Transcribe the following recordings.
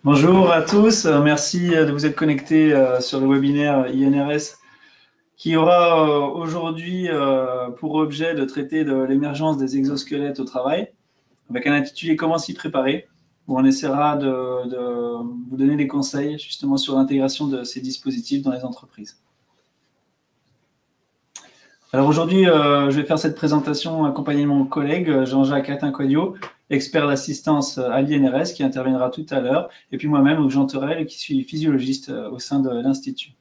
Bonjour à tous, merci de vous être connectés sur le webinaire INRS qui aura aujourd'hui pour objet de traiter de l'émergence des exosquelettes au travail avec un intitulé Comment s'y préparer, où on essaiera de vous donner des conseils justement sur l'intégration de ces dispositifs dans les entreprises. Alors aujourd'hui, je vais faire cette présentation accompagné de mon collègue Jean-Jacques Attin-Coyot, expert d'assistance à l'INRS, qui interviendra tout à l'heure, et puis moi-même, Jean Terrel, qui suis physiologiste au sein de l'Institut.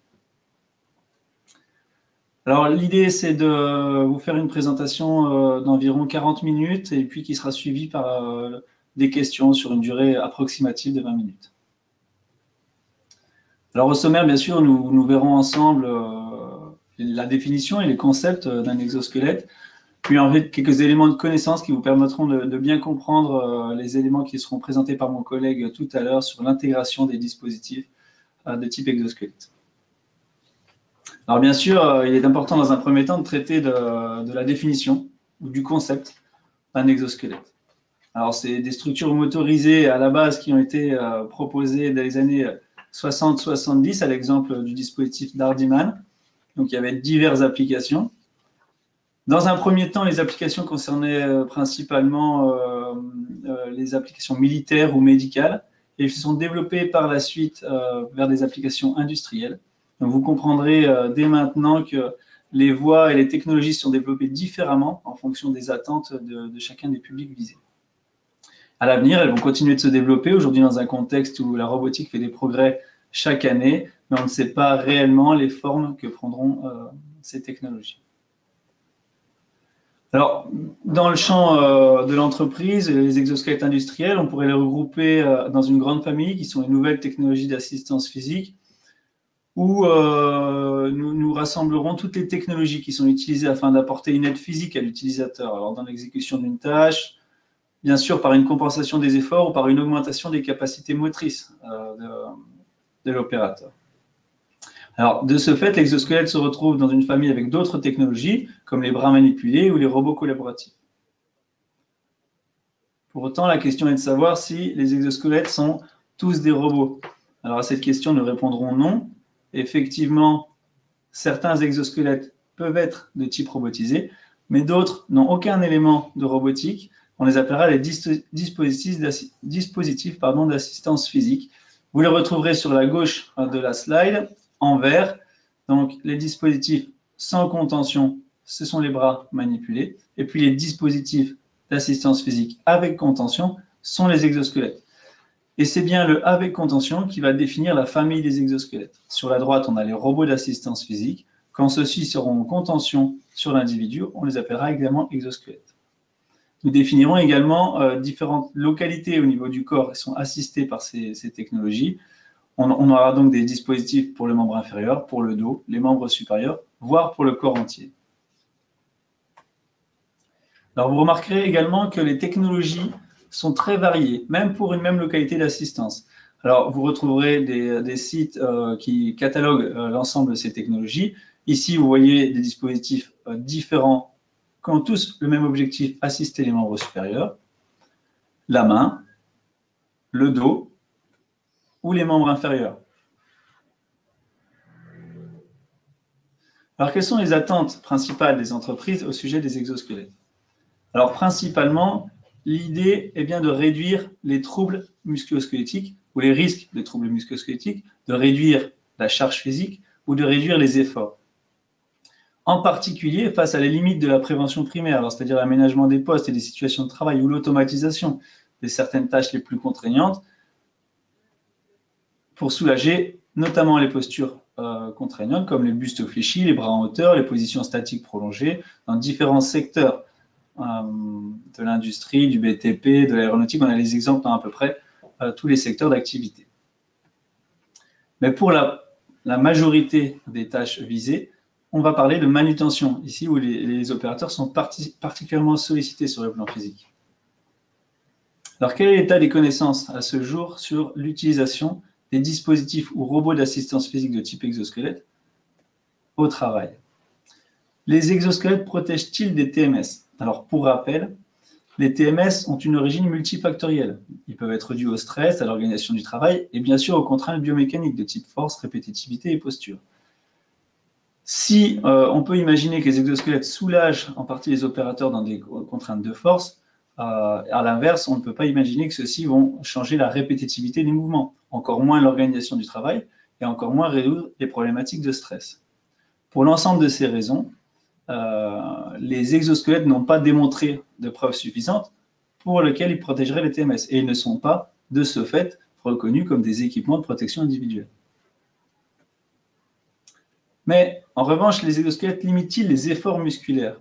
Alors l'idée, c'est de vous faire une présentation d'environ 40 minutes, et puis qui sera suivie par des questions sur une durée approximative de 20 minutes. Alors au sommaire, bien sûr, nous verrons ensemble la définition et les concepts d'un exosquelette, puis en fait quelques éléments de connaissance qui vous permettront de bien comprendre les éléments qui seront présentés par mon collègue tout à l'heure sur l'intégration des dispositifs de type exosquelette. Alors bien sûr, il est important dans un premier temps de traiter de la définition ou du concept d'un exosquelette. Alors c'est des structures motorisées à la base qui ont été proposées dans les années 60-70 à l'exemple du dispositif d'Hardiman. Donc il y avait diverses applications. Dans un premier temps, les applications concernaient principalement les applications militaires ou médicales et se sont développées par la suite vers des applications industrielles. Donc vous comprendrez dès maintenant que les voies et les technologies sont développées différemment en fonction des attentes de chacun des publics visés. À l'avenir, elles vont continuer de se développer, aujourd'hui dans un contexte où la robotique fait des progrès chaque année, mais on ne sait pas réellement les formes que prendront ces technologies. Alors, dans le champ de l'entreprise, les exosquelettes industriels, on pourrait les regrouper dans une grande famille qui sont les nouvelles technologies d'assistance physique, où nous rassemblerons toutes les technologies qui sont utilisées afin d'apporter une aide physique à l'utilisateur. Alors, dans l'exécution d'une tâche, bien sûr par une compensation des efforts ou par une augmentation des capacités motrices de l'opérateur. Alors, de ce fait, l'exosquelette se retrouve dans une famille avec d'autres technologies, comme les bras manipulés ou les robots collaboratifs. Pour autant, la question est de savoir si les exosquelettes sont tous des robots. Alors, à cette question, nous répondrons non. Effectivement, certains exosquelettes peuvent être de type robotisé, mais d'autres n'ont aucun élément de robotique. On les appellera les dispositifs d'assistance physique. Vous les retrouverez sur la gauche de la slide, en vert. Donc, les dispositifs sans contention, ce sont les bras manipulés. Et puis, les dispositifs d'assistance physique avec contention sont les exosquelettes. Et c'est bien le avec contention qui va définir la famille des exosquelettes. Sur la droite, on a les robots d'assistance physique. Quand ceux-ci seront en contention sur l'individu, on les appellera également exosquelettes. Nous définirons également différentes localités au niveau du corps qui sont assistées par ces technologies. On aura donc des dispositifs pour le membre inférieur, pour le dos, les membres supérieurs, voire pour le corps entier. Alors vous remarquerez également que les technologies sont très variées, même pour une même localité d'assistance. Alors vous retrouverez des sites qui cataloguent l'ensemble de ces technologies. Ici, vous voyez des dispositifs différents qui ont tous le même objectif, assister les membres supérieurs, la main, le dos ou les membres inférieurs. Alors, quelles sont les attentes principales des entreprises au sujet des exosquelettes? Alors, principalement, l'idée est bien de réduire les troubles musculo-squelettiques ou les risques de troubles musculo-squelettiques, de réduire la charge physique ou de réduire les efforts. En particulier face à les limites de la prévention primaire, c'est-à-dire l'aménagement des postes et des situations de travail ou l'automatisation de certaines tâches les plus contraignantes, pour soulager notamment les postures contraignantes comme les bustes fléchis, les bras en hauteur, les positions statiques prolongées dans différents secteurs de l'industrie, du BTP, de l'aéronautique. On a les exemples dans à peu près tous les secteurs d'activité. Mais pour la majorité des tâches visées, on va parler de manutention, ici où les opérateurs sont particulièrement sollicités sur le plan physique. Alors, quel est l'état des connaissances à ce jour sur l'utilisation des dispositifs ou robots d'assistance physique de type exosquelette au travail? Les exosquelettes protègent-ils des TMS? Alors, pour rappel, les TMS ont une origine multifactorielle. Ils peuvent être dus au stress, à l'organisation du travail et bien sûr aux contraintes biomécaniques de type force, répétitivité et posture. Si on peut imaginer que les exosquelettes soulagent en partie les opérateurs dans des contraintes de force, à l'inverse, on ne peut pas imaginer que ceux-ci vont changer la répétitivité des mouvements, encore moins l'organisation du travail et encore moins résoudre les problématiques de stress. Pour l'ensemble de ces raisons, les exosquelettes n'ont pas démontré de preuves suffisantes pour lesquelles ils protégeraient les TMS et ils ne sont pas, de ce fait, reconnus comme des équipements de protection individuelle. Mais en revanche, les exosquelettes limitent-ils les efforts musculaires?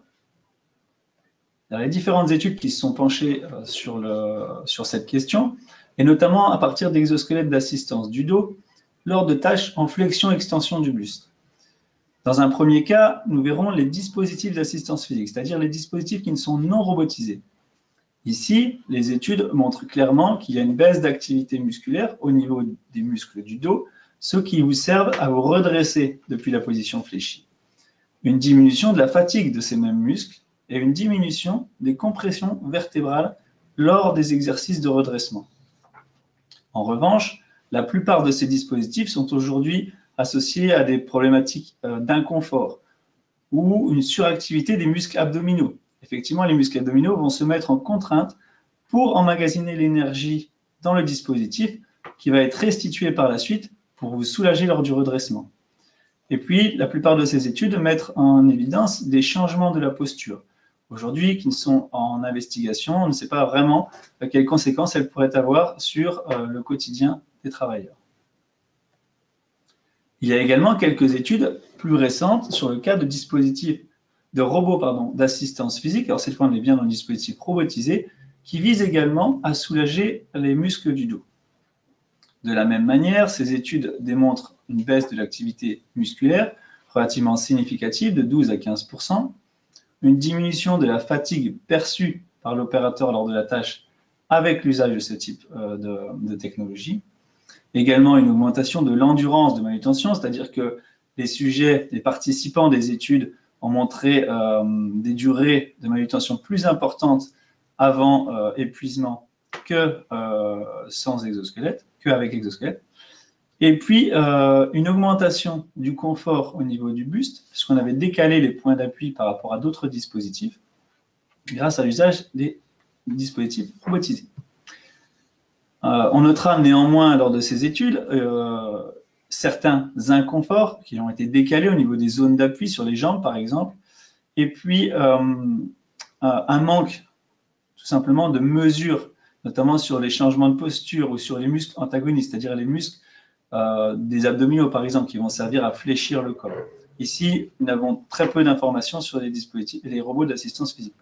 Il y a les différentes études qui se sont penchées sur cette question, et notamment à partir d'exosquelettes d'assistance du dos lors de tâches en flexion-extension du buste. Dans un premier cas, nous verrons les dispositifs d'assistance physique, c'est-à-dire les dispositifs qui ne sont non robotisés. Ici, les études montrent clairement qu'il y a une baisse d'activité musculaire au niveau des muscles du dos, ceux qui vous servent à vous redresser depuis la position fléchie. Une diminution de la fatigue de ces mêmes muscles et une diminution des compressions vertébrales lors des exercices de redressement. En revanche, la plupart de ces dispositifs sont aujourd'hui associés à des problématiques d'inconfort ou une suractivité des muscles abdominaux. Effectivement, les muscles abdominaux vont se mettre en contrainte pour emmagasiner l'énergie dans le dispositif qui va être restituée par la suite pour vous soulager lors du redressement. Et puis, la plupart de ces études mettent en évidence des changements de la posture. Aujourd'hui, qui sont en investigation, on ne sait pas vraiment quelles conséquences elles pourraient avoir sur le quotidien des travailleurs. Il y a également quelques études plus récentes sur le cas de dispositifs, de robots d'assistance physique, alors cette fois on est bien dans le dispositif robotisé, qui visent également à soulager les muscles du dos. De la même manière, ces études démontrent une baisse de l'activité musculaire relativement significative de 12 à 15%, une diminution de la fatigue perçue par l'opérateur lors de la tâche avec l'usage de ce type de technologie, également une augmentation de l'endurance de manutention, c'est-à-dire que les participants des études ont montré des durées de manutention plus importantes avant épuisement que sans exosquelette, qu'avec exosquelette. Et puis, une augmentation du confort au niveau du buste, puisqu'on avait décalé les points d'appui par rapport à d'autres dispositifs, grâce à l'usage des dispositifs robotisés. On notera néanmoins lors de ces études certains inconforts qui ont été décalés au niveau des zones d'appui sur les jambes, par exemple, et puis un manque tout simplement de mesure, notamment sur les changements de posture ou sur les muscles antagonistes, c'est-à-dire les muscles des abdominaux, par exemple, qui vont servir à fléchir le corps. Ici, nous avons très peu d'informations sur les dispositifs et les robots d'assistance physique.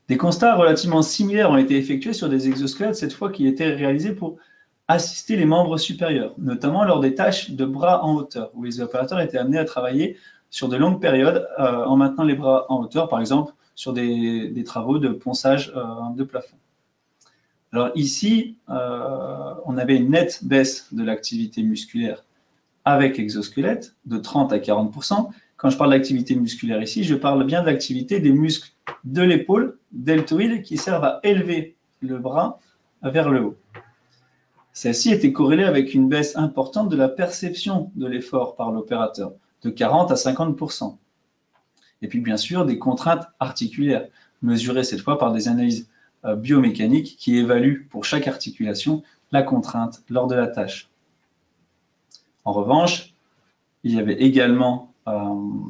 Des constats relativement similaires ont été effectués sur des exosquelettes, cette fois qui étaient réalisés pour assister les membres supérieurs, notamment lors des tâches de bras en hauteur, où les opérateurs étaient amenés à travailler sur de longues périodes en maintenant les bras en hauteur, par exemple sur des travaux de ponçage de plafond. Alors ici, on avait une nette baisse de l'activité musculaire avec exosquelette de 30 à 40%. Quand je parle d'activité musculaire ici, je parle bien de l'activité des muscles de l'épaule, deltoïdes, qui servent à élever le bras vers le haut. Celle-ci était corrélée avec une baisse importante de la perception de l'effort par l'opérateur, de 40 à 50%. Et puis bien sûr, des contraintes articulaires, mesurées cette fois par des analyses biomécaniques qui évaluent pour chaque articulation la contrainte lors de la tâche. En revanche, il y avait également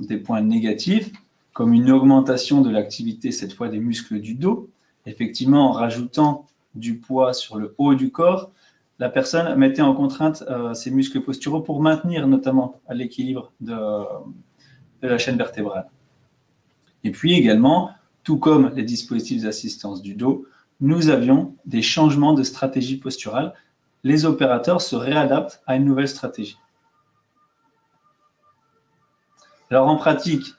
des points négatifs, comme une augmentation de l'activité, cette fois des muscles du dos. Effectivement, en rajoutant du poids sur le haut du corps, la personne mettait en contrainte ses muscles posturaux pour maintenir notamment l'équilibre de la chaîne vertébrale. Et puis également, tout comme les dispositifs d'assistance du dos, nous avions des changements de stratégie posturale. Les opérateurs se réadaptent à une nouvelle stratégie. Alors en pratique,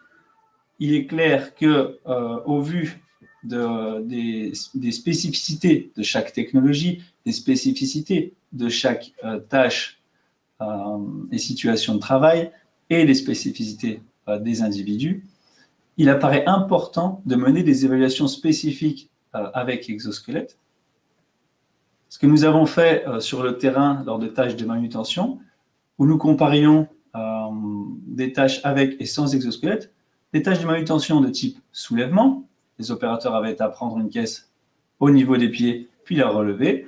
il est clair que, au vu des spécificités de chaque technologie, des spécificités de chaque tâche et situation de travail et les spécificités des individus, il apparaît important de mener des évaluations spécifiques avec exosquelette. Ce que nous avons fait sur le terrain lors de tâches de manutention, où nous comparions des tâches avec et sans exosquelette, des tâches de manutention de type soulèvement, les opérateurs avaient à prendre une caisse au niveau des pieds, puis la relever,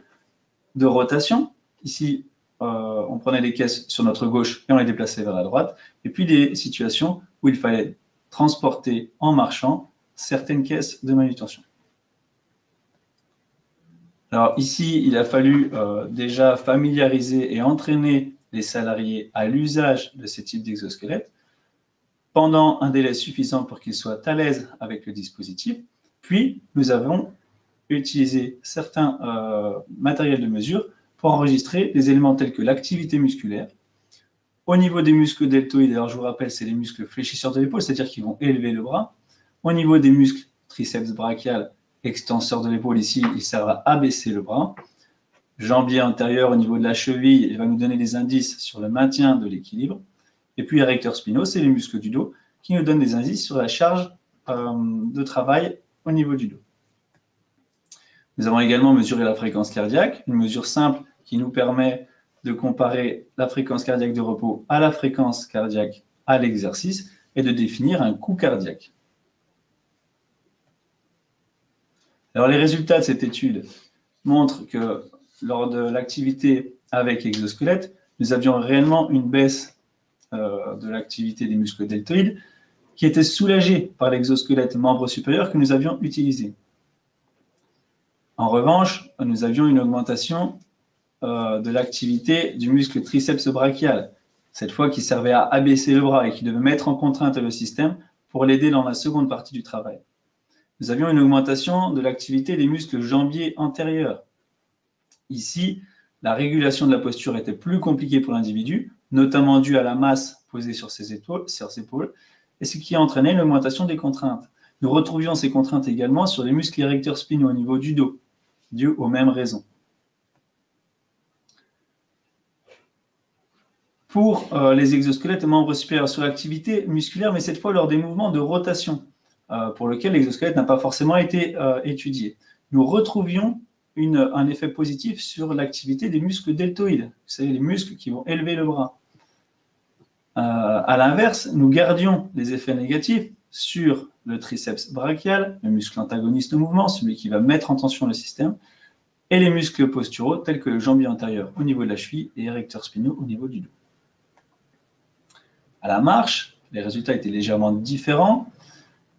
de rotation, ici on prenait les caisses sur notre gauche et on les déplaçait vers la droite, et puis des situations où il fallait transporter en marchant certaines caisses de manutention. Alors ici, il a fallu déjà familiariser et entraîner les salariés à l'usage de ces types d'exosquelettes pendant un délai suffisant pour qu'ils soient à l'aise avec le dispositif. Puis, nous avons utilisé certains matériels de mesure pour enregistrer des éléments tels que l'activité musculaire. Au niveau des muscles deltoïdes, alors je vous rappelle, c'est les muscles fléchisseurs de l'épaule, c'est-à-dire qu'ils vont élever le bras. Au niveau des muscles triceps brachial, extenseur de l'épaule, ici, il sert à abaisser le bras. Jambier antérieur au niveau de la cheville, il va nous donner des indices sur le maintien de l'équilibre. Et puis érecteurs spinaux, c'est les muscles du dos qui nous donnent des indices sur la charge de travail au niveau du dos. Nous avons également mesuré la fréquence cardiaque, une mesure simple qui nous permet de comparer la fréquence cardiaque de repos à la fréquence cardiaque à l'exercice et de définir un coût cardiaque. Alors les résultats de cette étude montrent que lors de l'activité avec exosquelette, nous avions réellement une baisse de l'activité des muscles deltoïdes qui était soulagée par l'exosquelette membre supérieur que nous avions utilisé. En revanche, nous avions une augmentation de l'activité du muscle triceps brachial, cette fois qui servait à abaisser le bras et qui devait mettre en contrainte le système pour l'aider dans la seconde partie du travail. Nous avions une augmentation de l'activité des muscles jambiers antérieurs. Ici, la régulation de la posture était plus compliquée pour l'individu, notamment due à la masse posée sur ses épaules, et ce qui a entraîné l'augmentation des contraintes. Nous retrouvions ces contraintes également sur les muscles érecteurs spinaux au niveau du dos, dû aux mêmes raisons. Pour les exosquelettes membres supérieurs sur l'activité musculaire, mais cette fois lors des mouvements de rotation, pour lesquels l'exosquelette n'a pas forcément été étudié. Nous retrouvions un effet positif sur l'activité des muscles deltoïdes, vous savez, les muscles qui vont élever le bras. À l'inverse, nous gardions les effets négatifs sur le triceps brachial, le muscle antagoniste au mouvement, celui qui va mettre en tension le système, et les muscles posturaux tels que le jambier antérieur au niveau de la cheville et érecteurs spinaux au niveau du dos. À la marche, les résultats étaient légèrement différents.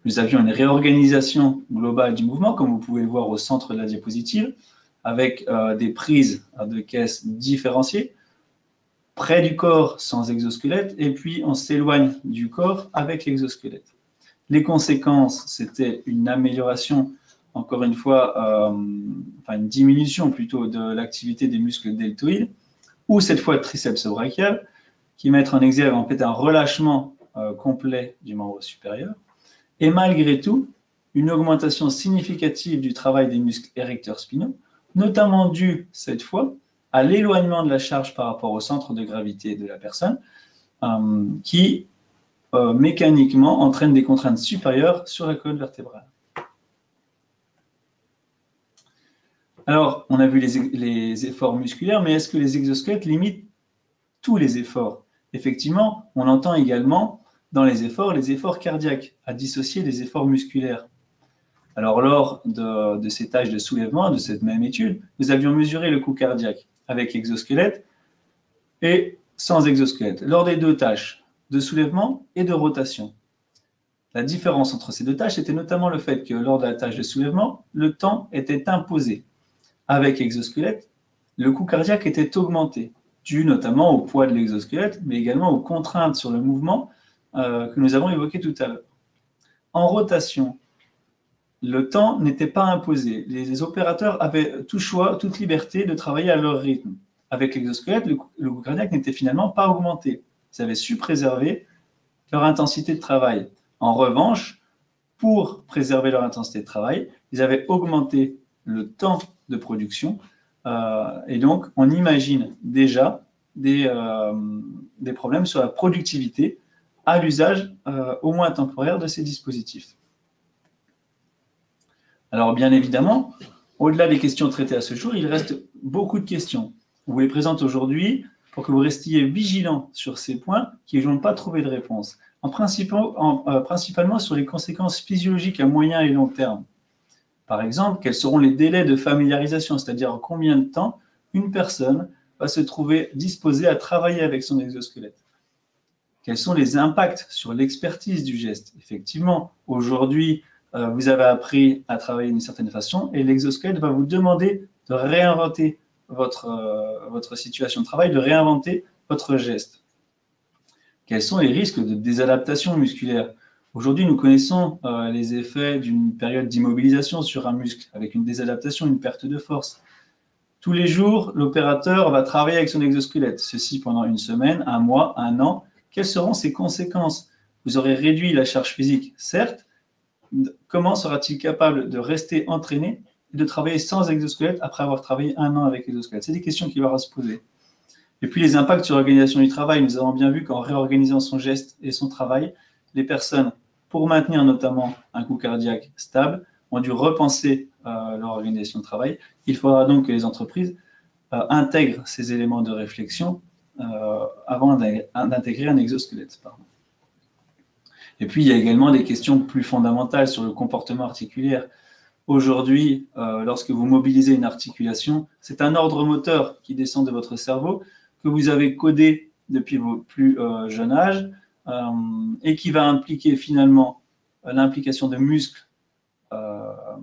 Nous avions une réorganisation globale du mouvement, comme vous pouvez le voir au centre de la diapositive, avec des prises de caisse différenciées, près du corps sans exosquelette, et puis on s'éloigne du corps avec l'exosquelette. Les conséquences, c'était une amélioration, encore une fois, une diminution plutôt de l'activité des muscles deltoïdes, ou cette fois triceps brachial, qui mettent en exergue en fait un relâchement complet du membre supérieur. Et malgré tout, une augmentation significative du travail des muscles érecteurs spinaux, notamment due cette fois à l'éloignement de la charge par rapport au centre de gravité de la personne, qui mécaniquement entraîne des contraintes supérieures sur la colonne vertébrale. Alors, on a vu les efforts musculaires, mais est-ce que les exosquelettes limitent tous les efforts? Effectivement, on entend également dans les efforts cardiaques, à dissocier des efforts musculaires. Alors, lors de ces tâches de soulèvement, de cette même étude, nous avions mesuré le coût cardiaque avec exosquelette et sans exosquelette, lors des deux tâches de soulèvement et de rotation. La différence entre ces deux tâches était notamment le fait que lors de la tâche de soulèvement, le temps était imposé. Avec exosquelette, le coût cardiaque était augmenté, dû notamment au poids de l'exosquelette, mais également aux contraintes sur le mouvement que nous avons évoquées tout à l'heure. En rotation, le temps n'était pas imposé. Les opérateurs avaient tout choix, toute liberté de travailler à leur rythme. Avec l'exosquelette, le coût cardiaque n'était finalement pas augmenté. Ils avaient su préserver leur intensité de travail. En revanche, pour préserver leur intensité de travail, ils avaient augmenté le temps de production. Et donc, on imagine déjà des problèmes sur la productivité à l'usage, au moins temporaire, de ces dispositifs. Alors, bien évidemment, au-delà des questions traitées à ce jour, il reste beaucoup de questions. On vous les présente aujourd'hui pour que vous restiez vigilants sur ces points qui n'ont pas trouvé de réponse, principalement sur les conséquences physiologiques à moyen et long terme. Par exemple, quels seront les délais de familiarisation, c'est-à-dire combien de temps une personne va se trouver disposée à travailler avec son exosquelette. Quels sont les impacts sur l'expertise du geste? Effectivement, aujourd'hui, vous avez appris à travailler d'une certaine façon et l'exosquelette va vous demander de réinventer votre situation de travail, de réinventer votre geste. Quels sont les risques de désadaptation musculaire? Aujourd'hui, nous connaissons les effets d'une période d'immobilisation sur un muscle, avec une désadaptation, une perte de force. Tous les jours, l'opérateur va travailler avec son exosquelette, ceci pendant une semaine, un mois, un an. Quelles seront ses conséquences? Vous aurez réduit la charge physique, certes. Comment sera-t-il capable de rester entraîné et de travailler sans exosquelette après avoir travaillé un an avec l'exosquelette? C'est des questions qu'il va se poser. Et puis les impacts sur l'organisation du travail. Nous avons bien vu qu'en réorganisant son geste et son travail, les personnes, pour maintenir notamment un coût cardiaque stable, ont dû repenser leur organisation de travail. Il faudra donc que les entreprises intègrent ces éléments de réflexion avant d'intégrer un exosquelette. Et puis, il y a également des questions plus fondamentales sur le comportement articulaire. Aujourd'hui, lorsque vous mobilisez une articulation, c'est un ordre moteur qui descend de votre cerveau que vous avez codé depuis vos plus jeunes âges et qui va impliquer finalement l'implication de muscles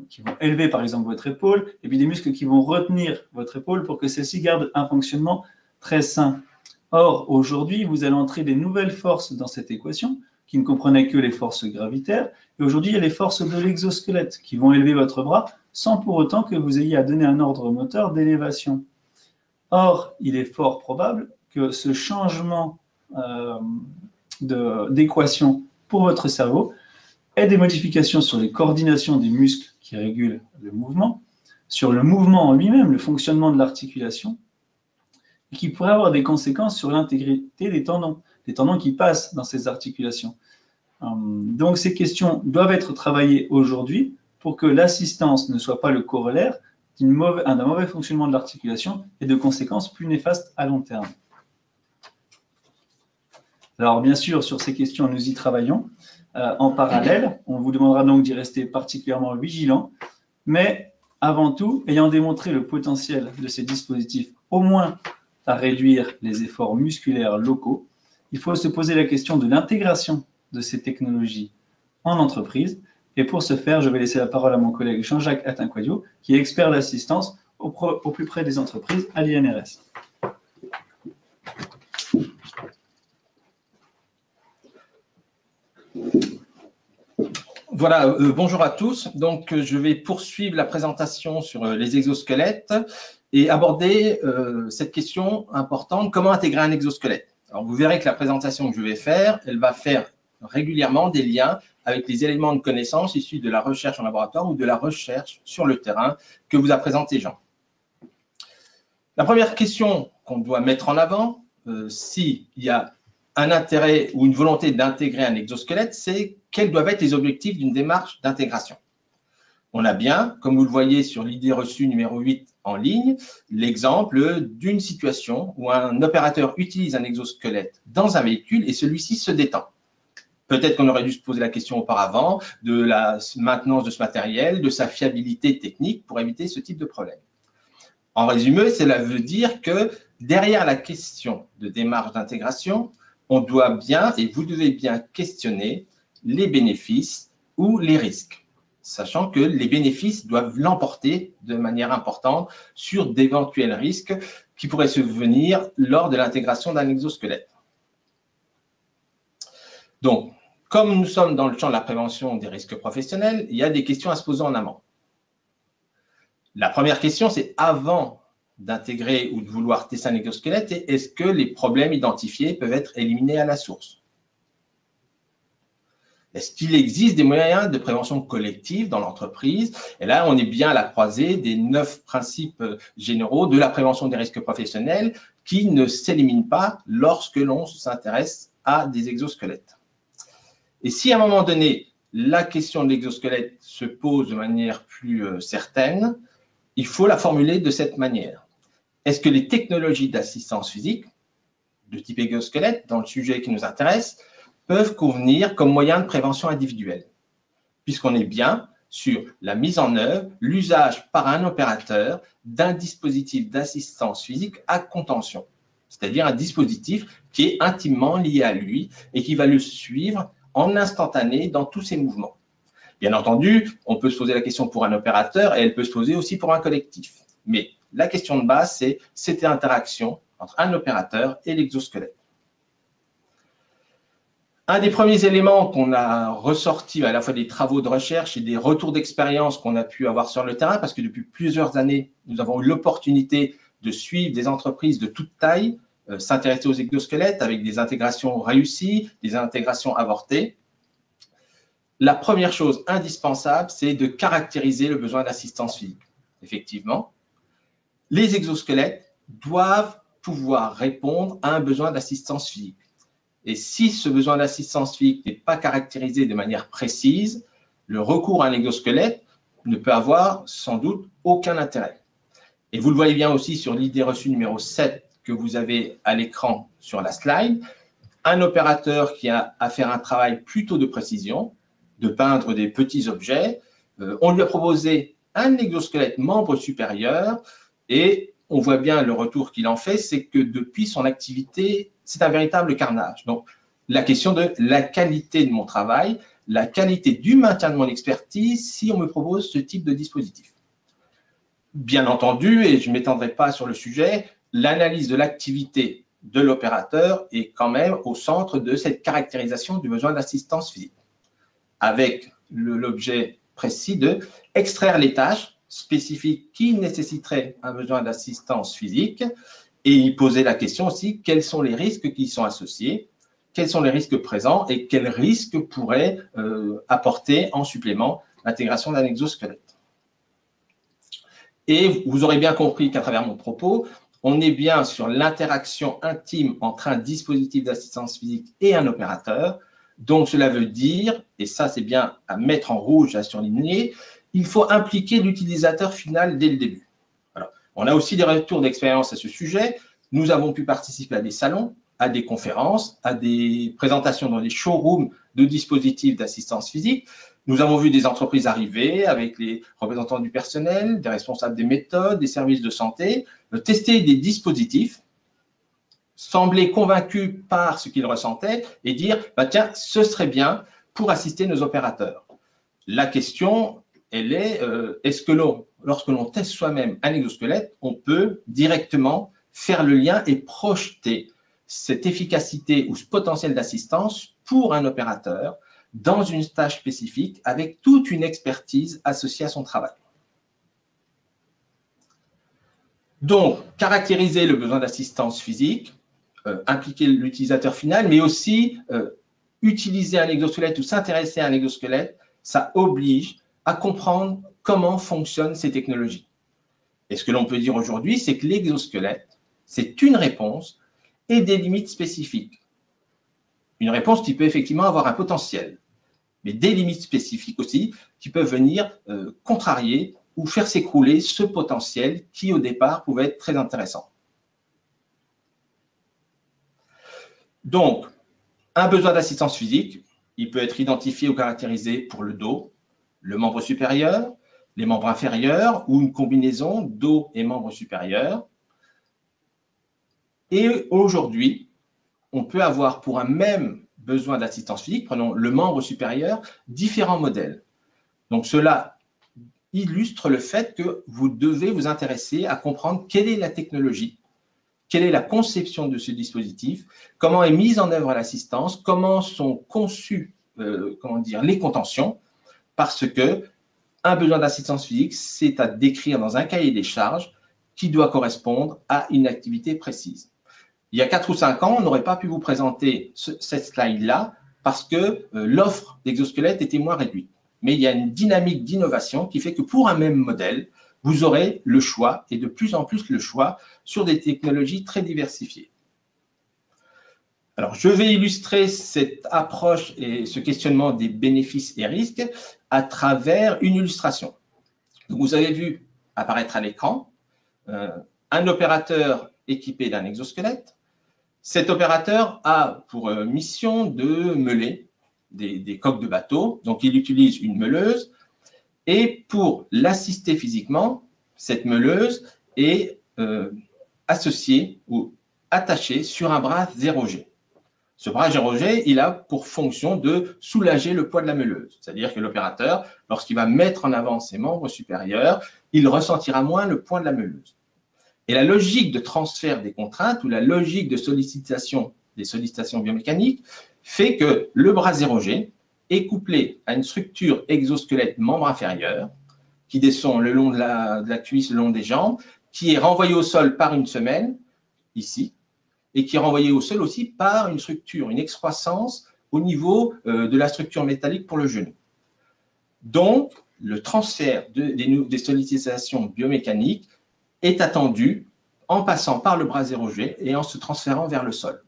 qui vont élever par exemple votre épaule et puis des muscles qui vont retenir votre épaule pour que celle-ci garde un fonctionnement très sain. Or, aujourd'hui, vous allez entrer des nouvelles forces dans cette équation qui ne comprenaient que les forces gravitaires. Et aujourd'hui, il y a les forces de l'exosquelette qui vont élever votre bras sans pour autant que vous ayez à donner un ordre moteur d'élévation. Or, il est fort probable que ce changement d'équation pour votre cerveau ait des modifications sur les coordinations des muscles qui régulent le mouvement, sur le mouvement en lui-même, le fonctionnement de l'articulation, et qui pourrait avoir des conséquences sur l'intégrité des tendons qui passent dans ces articulations. Donc ces questions doivent être travaillées aujourd'hui pour que l'assistance ne soit pas le corollaire d'un mauvais fonctionnement de l'articulation et de conséquences plus néfastes à long terme. Alors bien sûr, sur ces questions, nous y travaillons. En parallèle, on vous demandera donc d'y rester particulièrement vigilant, mais avant tout, ayant démontré le potentiel de ces dispositifs, au moins à réduire les efforts musculaires locaux, il faut se poser la question de l'intégration de ces technologies en entreprise. Et pour ce faire, je vais laisser la parole à mon collègue Jean-Jacques Attinquadio, qui est expert d'assistance au plus près des entreprises à l'INRS. Voilà, bonjour à tous. Donc, je vais poursuivre la présentation sur les exosquelettes et aborder cette question importante, comment intégrer un exosquelette. Alors, vous verrez que la présentation que je vais faire, elle va faire régulièrement des liens avec les éléments de connaissance issus de la recherche en laboratoire ou de la recherche sur le terrain que vous a présenté Jean. La première question qu'on doit mettre en avant, s'il y a un intérêt ou une volonté d'intégrer un exosquelette, c'est quels doivent être les objectifs d'une démarche d'intégration. On a bien, comme vous le voyez sur l'idée reçue numéro 8 en ligne, l'exemple d'une situation où un opérateur utilise un exosquelette dans un véhicule et celui-ci se détend. Peut-être qu'on aurait dû se poser la question auparavant de la maintenance de ce matériel, de sa fiabilité technique pour éviter ce type de problème. En résumé, cela veut dire que derrière la question de démarche d'intégration, on doit bien, et vous devez bien questionner les bénéfices ou les risques, sachant que les bénéfices doivent l'emporter de manière importante sur d'éventuels risques qui pourraient survenir lors de l'intégration d'un exosquelette. Donc, comme nous sommes dans le champ de la prévention des risques professionnels, il y a des questions à se poser en amont. La première question, c'est avant d'intégrer ou de vouloir tester un exosquelette, et est-ce que les problèmes identifiés peuvent être éliminés à la source? Est-ce qu'il existe des moyens de prévention collective dans l'entreprise? Et là, on est bien à la croisée des 9 principes généraux de la prévention des risques professionnels qui ne s'éliminent pas lorsque l'on s'intéresse à des exosquelettes. Et si à un moment donné, la question de l'exosquelette se pose de manière plus certaine, il faut la formuler de cette manière. Est-ce que les technologies d'assistance physique, de type exosquelette, dans le sujet qui nous intéresse, peuvent convenir comme moyen de prévention individuelle, puisqu'on est bien sur la mise en œuvre, l'usage par un opérateur d'un dispositif d'assistance physique à contention, c'est-à-dire un dispositif qui est intimement lié à lui et qui va le suivre en instantané dans tous ses mouvements. Bien entendu, on peut se poser la question pour un opérateur et elle peut se poser aussi pour un collectif. Mais la question de base, c'est cette interaction entre un opérateur et l'exosquelette. Un des premiers éléments qu'on a ressorti à la fois des travaux de recherche et des retours d'expérience qu'on a pu avoir sur le terrain, parce que depuis plusieurs années, nous avons eu l'opportunité de suivre des entreprises de toute taille, s'intéresser aux exosquelettes avec des intégrations réussies, des intégrations avortées. La première chose indispensable, c'est de caractériser le besoin d'assistance physique. Effectivement, les exosquelettes doivent pouvoir répondre à un besoin d'assistance physique. Et si ce besoin d'assistance physique n'est pas caractérisé de manière précise, le recours à un exosquelette ne peut avoir sans doute aucun intérêt. Et vous le voyez bien aussi sur l'idée reçue numéro 7 que vous avez à l'écran sur la slide, un opérateur qui a à faire un travail plutôt de précision, de peindre des petits objets, on lui a proposé un exosquelette membre supérieur et on voit bien le retour qu'il en fait, c'est que depuis son activité, c'est un véritable carnage. Donc, la question de la qualité de mon travail, la qualité du maintien de mon expertise si on me propose ce type de dispositif. Bien entendu, et je ne m'étendrai pas sur le sujet, l'analyse de l'activité de l'opérateur est quand même au centre de cette caractérisation du besoin d'assistance physique, avec l'objet précis de extraire les tâches spécifiques qui nécessiteraient un besoin d'assistance physique et y poser la question aussi, quels sont les risques qui y sont associés, quels sont les risques présents et quels risques pourraient apporter en supplément l'intégration d'un exosquelette. Et vous aurez bien compris qu'à travers mon propos, on est bien sur l'interaction intime entre un dispositif d'assistance physique et un opérateur. Donc, cela veut dire, et ça c'est bien à mettre en rouge, à surligner, il faut impliquer l'utilisateur final dès le début. Alors, on a aussi des retours d'expérience à ce sujet. Nous avons pu participer à des salons, à des conférences, à des présentations dans des showrooms de dispositifs d'assistance physique. Nous avons vu des entreprises arriver avec les représentants du personnel, des responsables des méthodes, des services de santé, tester des dispositifs, sembler convaincus par ce qu'ils ressentaient et dire bah, tiens, ce serait bien pour assister nos opérateurs. La question, elle est est-ce que lorsque l'on teste soi-même un exosquelette, on peut directement faire le lien et projeter cette efficacité ou ce potentiel d'assistance pour un opérateur dans une tâche spécifique avec toute une expertise associée à son travail. Donc, caractériser le besoin d'assistance physique, impliquer l'utilisateur final, mais aussi utiliser un exosquelette ou s'intéresser à un exosquelette, ça oblige à comprendre comment fonctionnent ces technologies. Et ce que l'on peut dire aujourd'hui, c'est que l'exosquelette, c'est une réponse et des limites spécifiques. Une réponse qui peut effectivement avoir un potentiel, mais des limites spécifiques aussi qui peuvent venir contrarier ou faire s'écrouler ce potentiel qui, au départ, pouvait être très intéressant. Donc, un besoin d'assistance physique, il peut être identifié ou caractérisé pour le dos, le membre supérieur, les membres inférieurs ou une combinaison dos et membre supérieur. Et aujourd'hui, on peut avoir pour un même besoin d'assistance physique, prenons le membre supérieur, différents modèles. Donc, cela illustre le fait que vous devez vous intéresser à comprendre quelle est la technologie, quelle est la conception de ce dispositif, comment est mise en œuvre l'assistance, comment sont conçues les contentions, parce que un besoin d'assistance physique, c'est à décrire dans un cahier des charges qui doit correspondre à une activité précise. Il y a 4 ou 5 ans, on n'aurait pas pu vous présenter cette slide-là parce que l'offre d'exosquelettes était moins réduite. Mais il y a une dynamique d'innovation qui fait que pour un même modèle, vous aurez le choix, et de plus en plus le choix, sur des technologies très diversifiées. Alors, je vais illustrer cette approche et ce questionnement des bénéfices et risques à travers une illustration. Donc, vous avez vu apparaître à l'écran un opérateur équipé d'un exosquelette. Cet opérateur a pour mission de meuler des coques de bateau. Donc, il utilise une meuleuse. Et pour l'assister physiquement, cette meuleuse est associée ou attachée sur un bras 0G. Ce bras 0G, il a pour fonction de soulager le poids de la meuleuse. C'est-à-dire que l'opérateur, lorsqu'il va mettre en avant ses membres supérieurs, il ressentira moins le poids de la meuleuse. Et la logique de transfert des contraintes ou la logique de sollicitation des sollicitations biomécaniques fait que le bras 0G est couplé à une structure exosquelette membre inférieur qui descend le long de la cuisse, le long des jambes, qui est renvoyé au sol par une semelle, ici, et qui est renvoyé au sol aussi par une structure, une excroissance au niveau de la structure métallique pour le genou. Donc, le transfert des sollicitations biomécaniques est attendu en passant par le bras 0G et en se transférant vers le sol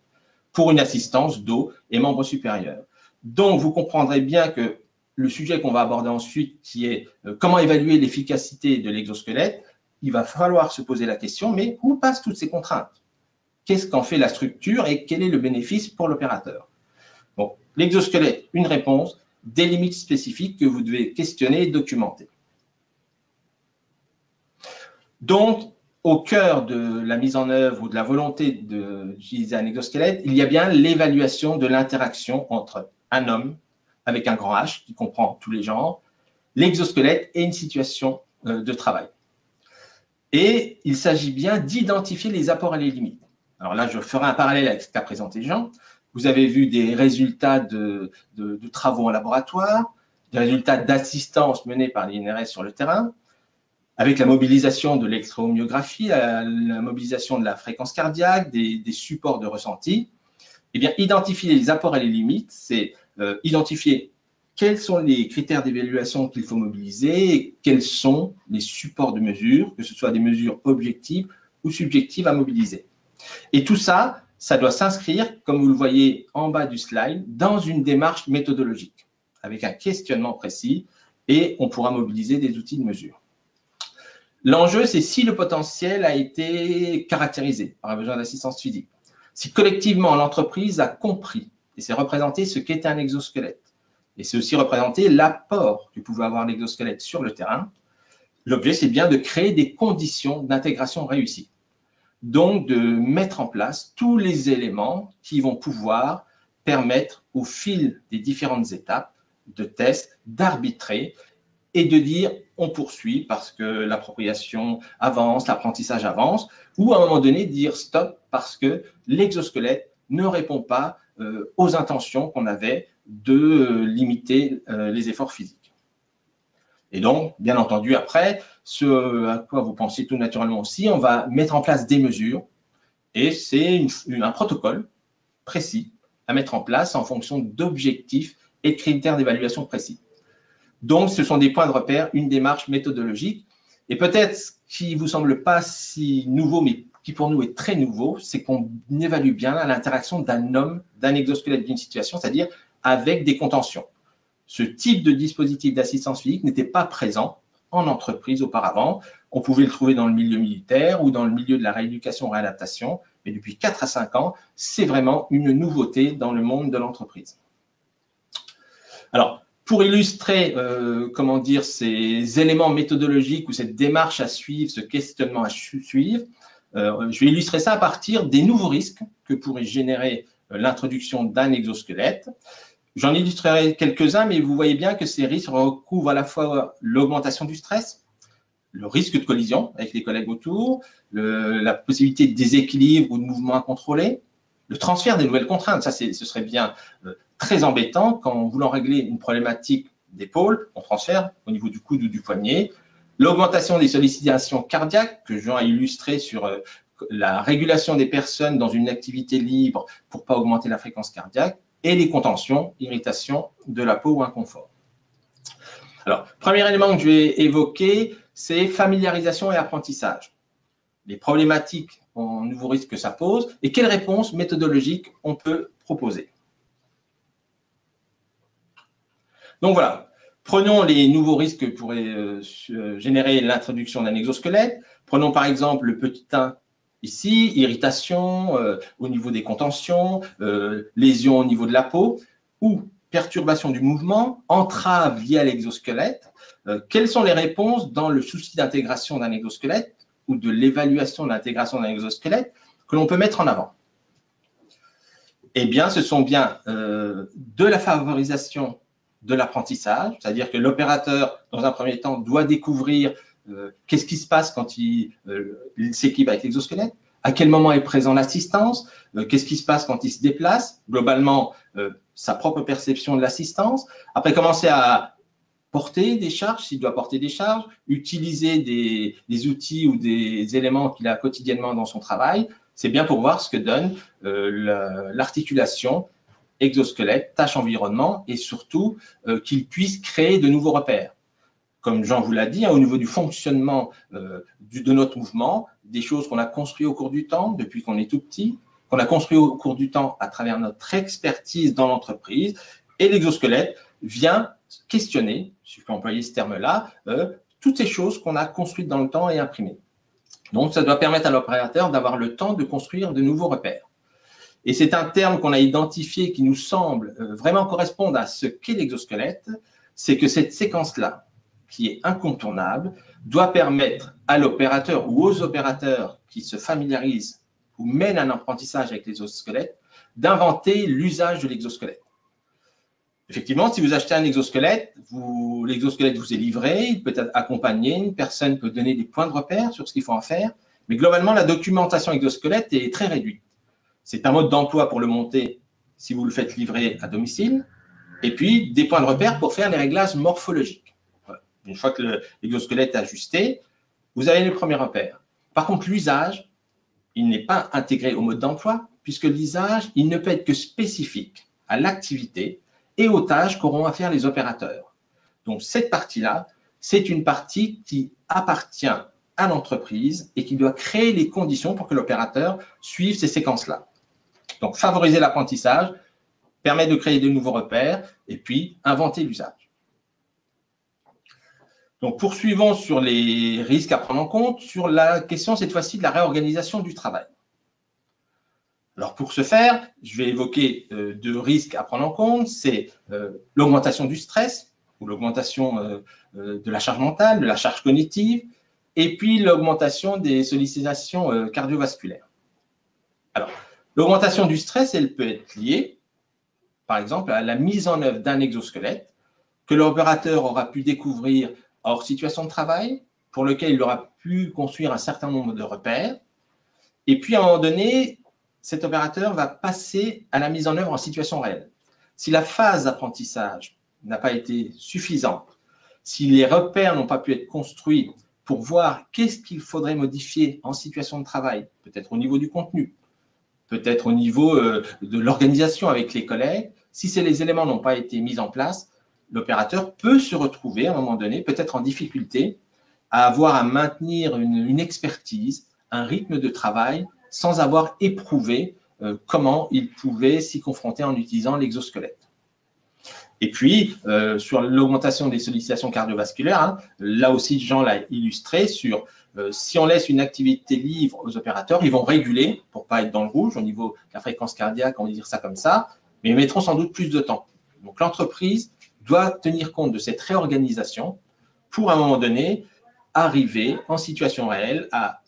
pour une assistance dos et membres supérieurs. Donc, vous comprendrez bien que le sujet qu'on va aborder ensuite, qui est comment évaluer l'efficacité de l'exosquelette, il va falloir se poser la question, mais où passent toutes ces contraintes? Qu'est-ce qu'en fait la structure et quel est le bénéfice pour l'opérateur? Bon, l'exosquelette, une réponse, des limites spécifiques que vous devez questionner et documenter. Donc, au cœur de la mise en œuvre ou de la volonté d'utiliser un exosquelette, il y a bien l'évaluation de l'interaction entre un homme avec un grand H qui comprend tous les genres, l'exosquelette et une situation de travail. Et il s'agit bien d'identifier les apports et les limites. Alors là, je ferai un parallèle avec ce qu'a présenté Jean. Vous avez vu des résultats de travaux en laboratoire, des résultats d'assistance menés par l'INRS sur le terrain, avec la mobilisation de l'électromyographie, la mobilisation de la fréquence cardiaque, des supports de ressenti. Eh bien, identifier les apports et les limites, c'est identifier quels sont les critères d'évaluation qu'il faut mobiliser et quels sont les supports de mesure, que ce soit des mesures objectives ou subjectives à mobiliser. Et tout ça, ça doit s'inscrire, comme vous le voyez en bas du slide, dans une démarche méthodologique, avec un questionnement précis, et on pourra mobiliser des outils de mesure. L'enjeu, c'est si le potentiel a été caractérisé par un besoin d'assistance physique, si collectivement l'entreprise a compris et s'est représenté ce qu'était un exosquelette, et c'est aussi représenter l'apport que pouvait avoir l'exosquelette sur le terrain. L'objet, c'est bien de créer des conditions d'intégration réussie. Donc, de mettre en place tous les éléments qui vont pouvoir permettre, au fil des différentes étapes de test, d'arbitrer et de dire on poursuit parce que l'appropriation avance, l'apprentissage avance, ou à un moment donné dire stop parce que l'exosquelette ne répond pas aux intentions qu'on avait de limiter les efforts physiques. Et donc, bien entendu, après, ce à quoi vous pensez tout naturellement aussi, on va mettre en place des mesures et c'est un protocole précis à mettre en place en fonction d'objectifs et de critères d'évaluation précis. Donc, ce sont des points de repère, une démarche méthodologique. Et peut-être ce qui ne vous semble pas si nouveau, mais qui pour nous est très nouveau, c'est qu'on évalue bien l'interaction d'un homme, d'un exosquelette d'une situation, c'est-à-dire avec des contentions. Ce type de dispositif d'assistance physique n'était pas présent en entreprise auparavant. On pouvait le trouver dans le milieu militaire ou dans le milieu de la rééducation-réadaptation, mais depuis 4 à 5 ans, c'est vraiment une nouveauté dans le monde de l'entreprise. Alors, pour illustrer, comment dire, ces éléments méthodologiques ou cette démarche à suivre, ce questionnement à suivre, je vais illustrer ça à partir des nouveaux risques que pourrait générer l'introduction d'un exosquelette. J'en illustrerai quelques-uns, mais vous voyez bien que ces risques recouvrent à la fois l'augmentation du stress, le risque de collision avec les collègues autour, la possibilité de déséquilibre ou de mouvement incontrôlé, le transfert des nouvelles contraintes. Ça, ce serait bien très embêtant quand, voulant régler une problématique d'épaule, on transfère au niveau du coude ou du poignet. L'augmentation des sollicitations cardiaques, que Jean a illustré sur la régulation des personnes dans une activité libre pour ne pas augmenter la fréquence cardiaque, et les contentions, irritation de la peau ou inconfort. Alors, premier élément que je vais évoquer, c'est familiarisation et apprentissage. les problématiques en nouveaux risques que ça pose et quelles réponses méthodologiques on peut proposer. Donc voilà, prenons les nouveaux risques que pourrait générer l'introduction d'un exosquelette. Prenons par exemple le petit 1 ici, irritation au niveau des contentions, lésions au niveau de la peau ou perturbation du mouvement, entrave liée à l'exosquelette. Quelles sont les réponses dans le souci d'intégration d'un exosquelette ou de l'évaluation de l'intégration d'un exosquelette que l'on peut mettre en avant? Eh bien, ce sont bien de la favorisation de l'apprentissage, c'est-à-dire que l'opérateur, dans un premier temps, doit découvrir qu'est-ce qui se passe quand il s'équipe avec l'exosquelette, à quel moment est présent l'assistance, qu'est-ce qui se passe quand il se déplace, globalement, sa propre perception de l'assistance. Après, commencer à porter des charges, s'il doit porter des charges, utiliser des outils ou des éléments qu'il a quotidiennement dans son travail. C'est bien pour voir ce que donne l'articulation exosquelette, tâche environnement et surtout qu'il puisse créer de nouveaux repères. Comme Jean vous l'a dit, au niveau du fonctionnement de notre mouvement, des choses qu'on a construites au cours du temps, depuis qu'on est tout petit, qu'on a construit au cours du temps à travers notre expertise dans l'entreprise, et l'exosquelette vient questionner, si je peux employer ce terme-là, toutes ces choses qu'on a construites dans le temps et imprimées. Donc, ça doit permettre à l'opérateur d'avoir le temps de construire de nouveaux repères. Et c'est un terme qu'on a identifié qui nous semble vraiment correspondre à ce qu'est l'exosquelette, c'est que cette séquence-là, qui est incontournable, doit permettre à l'opérateur ou aux opérateurs qui se familiarisent ou mènent un apprentissage avec l'exosquelette d'inventer l'usage de l'exosquelette. Effectivement, si vous achetez un exosquelette, l'exosquelette vous est livré, il peut être accompagné, une personne peut donner des points de repère sur ce qu'il faut en faire, mais globalement, la documentation exosquelette est très réduite. C'est un mode d'emploi pour le monter si vous le faites livrer à domicile, et puis des points de repère pour faire les réglages morphologiques. Voilà. Une fois que l'exosquelette est ajusté, vous avez les premiers repères. Par contre, l'usage, il n'est pas intégré au mode d'emploi, puisque l'usage, il ne peut être que spécifique à l'activité et aux tâches qu'auront à faire les opérateurs. Donc, cette partie-là, c'est une partie qui appartient à l'entreprise et qui doit créer les conditions pour que l'opérateur suive ces séquences-là. Donc, favoriser l'apprentissage permet de créer de nouveaux repères et puis inventer l'usage. Donc, poursuivons sur les risques à prendre en compte, sur la question cette fois-ci de la réorganisation du travail. Alors, pour ce faire, je vais évoquer deux risques à prendre en compte, c'est l'augmentation du stress ou l'augmentation de la charge mentale, de la charge cognitive, et puis l'augmentation des sollicitations cardiovasculaires. Alors, l'augmentation du stress, elle peut être liée, par exemple, à la mise en œuvre d'un exosquelette que l'opérateur aura pu découvrir hors situation de travail, pour lequel il aura pu construire un certain nombre de repères. Et puis, à un moment donné, cet opérateur va passer à la mise en œuvre en situation réelle. Si la phase d'apprentissage n'a pas été suffisante, si les repères n'ont pas pu être construits pour voir qu'est-ce qu'il faudrait modifier en situation de travail, peut-être au niveau du contenu, peut-être au niveau de l'organisation avec les collègues, si les éléments n'ont pas été mis en place, l'opérateur peut se retrouver à un moment donné, peut-être en difficulté, à avoir à maintenir une expertise, un rythme de travail, sans avoir éprouvé comment il pouvait s'y confronter en utilisant l'exosquelette. Et puis, sur l'augmentation des sollicitations cardiovasculaires, hein, là aussi, Jean l'a illustré sur si on laisse une activité libre aux opérateurs, ils vont réguler pour ne pas être dans le rouge au niveau de la fréquence cardiaque, on va dire ça comme ça, mais ils mettront sans doute plus de temps. Donc, l'entreprise doit tenir compte de cette réorganisation pour, à un moment donné, arriver en situation réelle à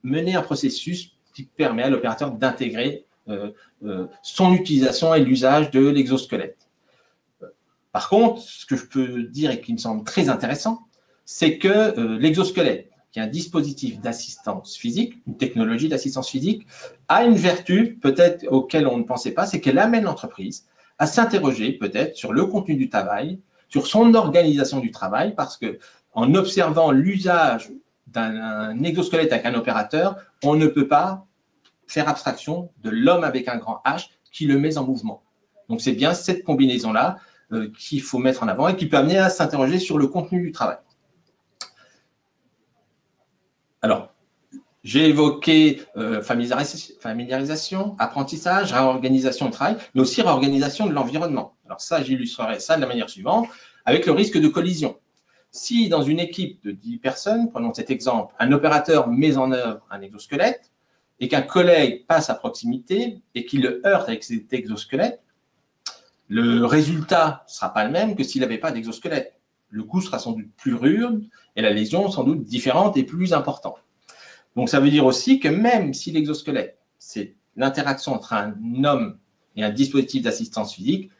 mener un processus qui permet à l'opérateur d'intégrer son utilisation et l'usage de l'exosquelette. Par contre, ce que je peux dire et qui me semble très intéressant, c'est que l'exosquelette, qui est un dispositif d'assistance physique, une technologie d'assistance physique, a une vertu peut-être auquel on ne pensait pas, c'est qu'elle amène l'entreprise à s'interroger peut-être sur le contenu du travail, sur son organisation du travail, parce que en observant l'usage d'un exosquelette avec un opérateur, on ne peut pas faire abstraction de l'homme avec un grand H qui le met en mouvement. Donc, c'est bien cette combinaison-là qu'il faut mettre en avant et qui peut amener à s'interroger sur le contenu du travail. Alors, J'ai évoqué familiarisation, apprentissage, réorganisation du travail, mais aussi réorganisation de l'environnement. Alors ça, j'illustrerai ça de la manière suivante, avec le risque de collision. Si dans une équipe de 10 personnes, prenons cet exemple, un opérateur met en œuvre un exosquelette et qu'un collègue passe à proximité et qu'il le heurte avec cet exosquelette, le résultat ne sera pas le même que s'il n'avait pas d'exosquelette. Le coup sera sans doute plus rude et la lésion sans doute différente et plus importante. Donc, ça veut dire aussi que même si l'exosquelette, c'est l'interaction entre un homme et un dispositif d'assistance physique,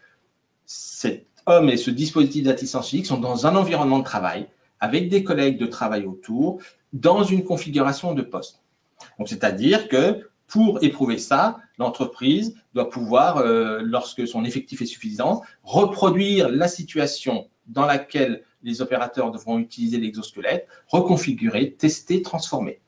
cet homme et ce dispositif d'assistance physique sont dans un environnement de travail, avec des collègues de travail autour, dans une configuration de poste. Donc, c'est-à-dire que pour éprouver ça, l'entreprise doit pouvoir, lorsque son effectif est suffisant, reproduire la situation dans laquelle les opérateurs devront utiliser l'exosquelette, reconfigurer, tester, transformer.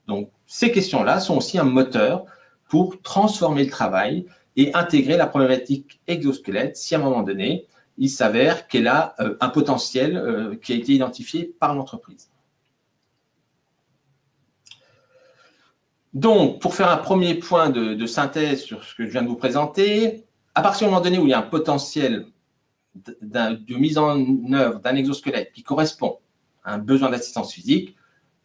Donc, ces questions-là sont aussi un moteur pour transformer le travail et intégrer la problématique exosquelette si à un moment donné, il s'avère qu'elle a un potentiel qui a été identifié par l'entreprise. Donc, pour faire un premier point de synthèse sur ce que je viens de vous présenter, à partir du moment donné où il y a un potentiel de mise en œuvre d'un exosquelette qui correspond à un besoin d'assistance physique,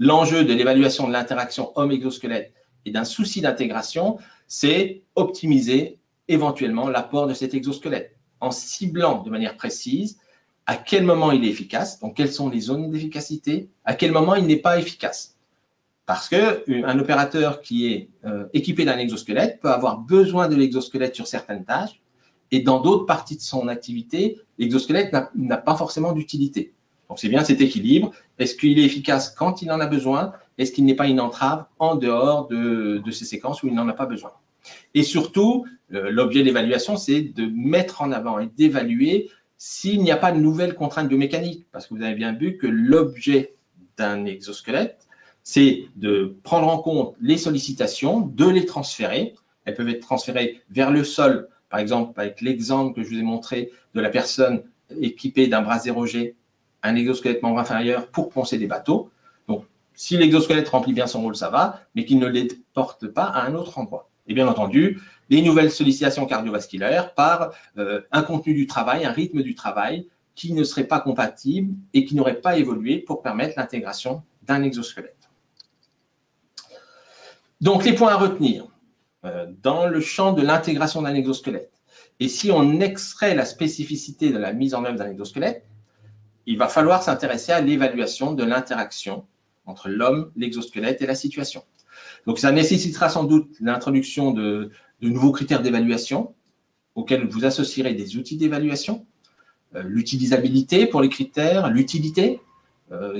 l'enjeu de l'évaluation de l'interaction homme-exosquelette et d'un souci d'intégration, c'est optimiser éventuellement l'apport de cet exosquelette en ciblant de manière précise à quel moment il est efficace, donc quelles sont les zones d'efficacité, à quel moment il n'est pas efficace. Parce qu'un opérateur qui est équipé d'un exosquelette peut avoir besoin de l'exosquelette sur certaines tâches et dans d'autres parties de son activité, l'exosquelette n'a pas forcément d'utilité. Donc, c'est bien cet équilibre. Est-ce qu'il est efficace quand il en a besoin? Est-ce qu'il n'est pas une entrave en dehors de ces séquences où il n'en a pas besoin? Et surtout, l'objet de l'évaluation, c'est de mettre en avant et d'évaluer s'il n'y a pas de nouvelles contraintes biomécaniques. Parce que vous avez bien vu que l'objet d'un exosquelette, c'est de prendre en compte les sollicitations, de les transférer. Elles peuvent être transférées vers le sol, par exemple, avec l'exemple que je vous ai montré de la personne équipée d'un bras 0G, un exosquelette membre inférieur pour poncer des bateaux. Donc, si l'exosquelette remplit bien son rôle, ça va, mais qu'il ne les porte pas à un autre endroit. Et bien entendu, les nouvelles sollicitations cardiovasculaires par un contenu du travail, un rythme du travail qui ne serait pas compatible et qui n'aurait pas évolué pour permettre l'intégration d'un exosquelette. Donc, les points à retenir dans le champ de l'intégration d'un exosquelette. Et si on extrait la spécificité de la mise en œuvre d'un exosquelette, il va falloir s'intéresser à l'évaluation de l'interaction entre l'homme, l'exosquelette et la situation. Donc, ça nécessitera sans doute l'introduction de nouveaux critères d'évaluation auxquels vous associerez des outils d'évaluation, l'utilisabilité pour les critères, l'utilité